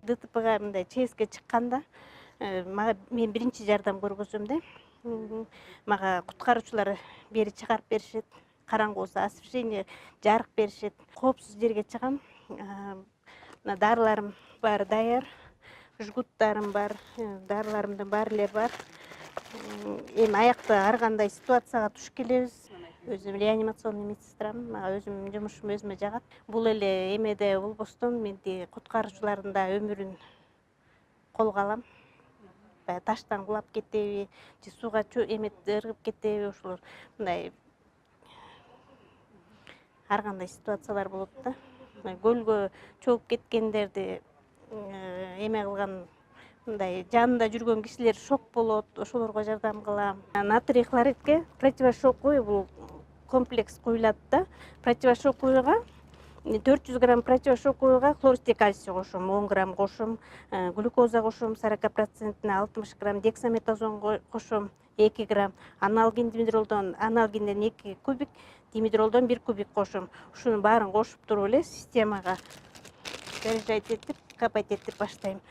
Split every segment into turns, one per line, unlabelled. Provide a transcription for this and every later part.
ДТПга мындай ЧСке чыкканда мен биринчи жардам көргөзөм да. Мага куткаруучулар бери чыгарып беришет. Караңгы болсо освещение жарык беришет. Коопсуз жерге чыгам. Мына дарыларым баары даяр. Жгуттарым бар, дарыларымдын баары эле бар. Эми аякта ар кандай ситуацияга туш келебиз. Өзүм реанимационный медсестрамын. Мага өзүмдүн жумушум өзүмө жагат. Бул эле эмеде болбостон мен тиги куткаруучулардын да өмүрүн колго алам. Баягы таштан кулап кетеби, же сууга ыргып кетеби, ошолор мындай ар кандай ситуациялар болот да. Көлгө чогуп кеткендерди эме кылган мындай жанында жүргөн кишилер шок болот, ошолорго жардам кылам. Натрий хлоридке противошоковый бул комплекс куюлат да. Противошоковыйга 400 грамм противошоковыйга хлористый кальций кошом, 10 грамм кошом, глюкоза кошом 40%, 60 грамм дексаметазон кошом 2 грамм, аналгин димедролдон, аналгинден 2 кубик, димедролдон 1 кубик кошом. Ушунун баарын кошуп туруп эле системага заряжать этип, капать этип баштайм.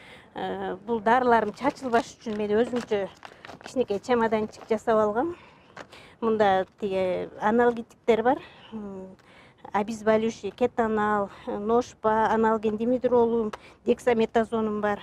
Бул дарыларым чачылбаш үчүн мен өзүмчө кичинекей чемоданчик жасап алгам. Мында тиги аналгетиктер бар. Обезболивающий, кетонал, ношпа, аналгин димедролум, дексаметазонум бар.